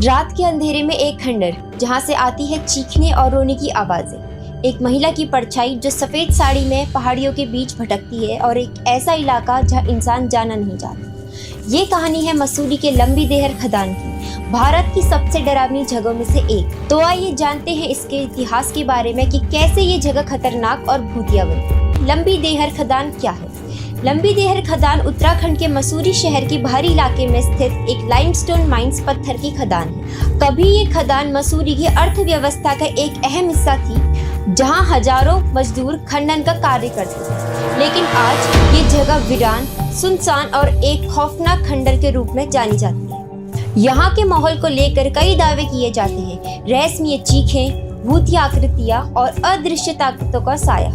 रात के अंधेरे में एक खंडर जहां से आती है चीखने और रोने की आवाजें। एक महिला की परछाई जो सफेद साड़ी में पहाड़ियों के बीच भटकती है और एक ऐसा इलाका जहां इंसान जाना नहीं चाहता। ये कहानी है मसूरी के लंबी देहर खदान की, भारत की सबसे डरावनी जगहों में से एक। तो आइए जानते हैं इसके इतिहास के बारे में कि कैसे ये जगह खतरनाक और भूतिया बनी। लंबी देहर खदान क्या है? लंबी देहर खदान उत्तराखंड के मसूरी शहर के बाहरी इलाके में स्थित एक लाइमस्टोन माइंस पत्थर की खदान है। कभी ये खदान मसूरी की अर्थव्यवस्था का एक अहम हिस्सा थी, जहां हजारों मजदूर खनन का कार्य करते थे। लेकिन आज ये जगह वीरान, सुनसान और एक खौफनाक खंडर के रूप में जानी जाती है। यहाँ के माहौल को लेकर कई दावे किए जाते हैं। रहस्यमय चीखें, भूतिया आकृतियां और अदृश्य ताकतों का साया।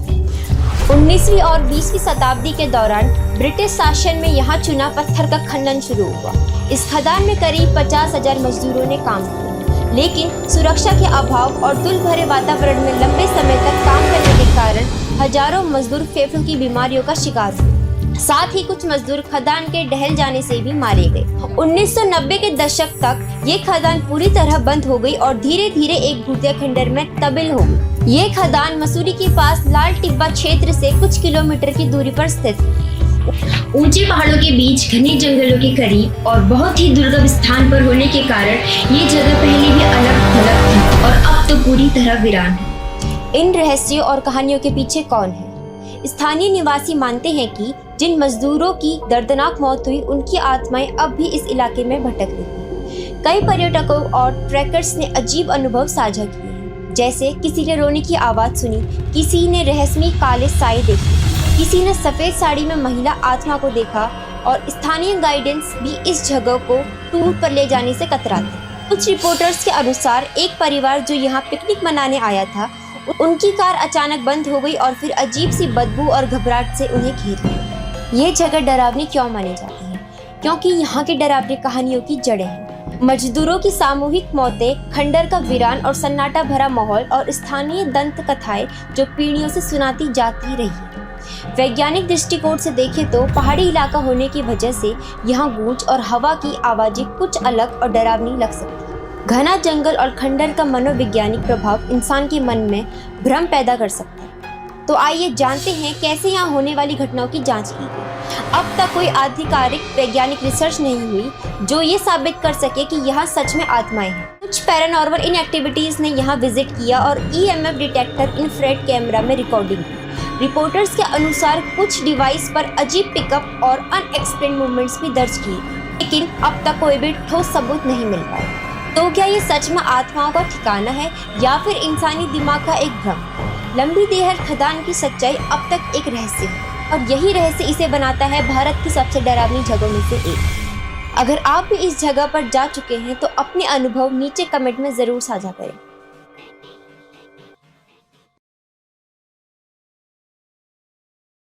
19वीं और 20वीं शताब्दी के दौरान ब्रिटिश शासन में यहाँ चूना पत्थर का खनन शुरू हुआ। इस खदान में करीब 50,000 मजदूरों ने काम किया, लेकिन सुरक्षा के अभाव और धूल भरे वातावरण में लंबे समय तक काम करने के कारण हजारों मजदूर फेफड़ों की बीमारियों का शिकार हुए। साथ ही कुछ मजदूर खदान के ढह जाने से भी मारे गए। 1990 के दशक तक ये खदान पूरी तरह बंद हो गई और धीरे धीरे एक भूतिया खंडर में तब्दील हो गई। ये खदान मसूरी के पास लाल टिब्बा क्षेत्र से कुछ किलोमीटर की दूरी पर स्थित है। ऊंचे पहाड़ों के बीच घने जंगलों के करीब और बहुत ही दुर्गम स्थान पर होने के कारण ये जगह पहले भी अलग थलग थी और अब तो पूरी तरह वीरान है। इन रहस्यों और कहानियों के पीछे कौन है? स्थानीय निवासी मानते हैं कि जिन मजदूरों की दर्दनाक मौत हुई, उनकी आत्माएं अब भी इस इलाके में भटक रही हैं। कई पर्यटकों और ट्रैकर्स ने अजीब अनुभव साझा किए हैं, जैसे किसी ने रोने की आवाज सुनी, किसी ने रहस्यमय काले साए देखे, किसी ने सफेद साड़ी में महिला आत्मा को देखा और स्थानीय गाइडेंस भी इस जगह को टूर पर ले जाने से कतराते। कुछ रिपोर्टर्स के अनुसार एक परिवार जो यहाँ पिकनिक मनाने आया था, उनकी कार अचानक बंद हो गई और फिर अजीब सी बदबू और घबराहट से उन्हें घेर लिया। ये जगह डरावनी क्यों मानी जाती है? क्योंकि यहाँ की डरावनी कहानियों की जड़ें हैं। मजदूरों की सामूहिक मौतें, खंडर का वीरान और सन्नाटा भरा माहौल और स्थानीय दंत कथाएं जो पीढ़ियों से सुनाती जाती रही है। वैज्ञानिक दृष्टिकोण से देखें तो पहाड़ी इलाका होने की वजह से यहाँ गूंज और हवा की आवाजें कुछ अलग और डरावनी लग सकती है। घना जंगल और खंडर का मनोवैज्ञानिक प्रभाव इंसान के मन में भ्रम पैदा कर सकता है। तो आइए जानते हैं कैसे यहाँ होने वाली घटनाओं की जांच की गई। अब तक कोई आधिकारिक वैज्ञानिक रिसर्च नहीं हुई जो ये साबित कर सके कि यहाँ सच में आत्माएं हैं। कुछ पैरानॉर्मल इनएक्टिविटीज ने यहाँ विजिट किया और EMF डिटेक्टर, इंफ्रारेड कैमरा में रिकॉर्डिंग की। रिपोर्टर्स के अनुसार कुछ डिवाइस पर अजीब पिकअप और अनएक्सप्लेन्ड मूवमेंट्स भी दर्ज किए, लेकिन अब तक कोई भी ठोस सबूत नहीं मिल पाया। तो क्या ये सच में आत्माओं का ठिकाना है या फिर इंसानी दिमाग का एक भ्रम? लंबी देहर खदान की सच्चाई अब तक एक रहस्य है और यही रहस्य इसे बनाता है भारत की सबसे डरावनी जगहों में से एक। अगर आप भी इस जगह पर जा चुके हैं तो अपने अनुभव नीचे कमेंट में जरूर साझा करें।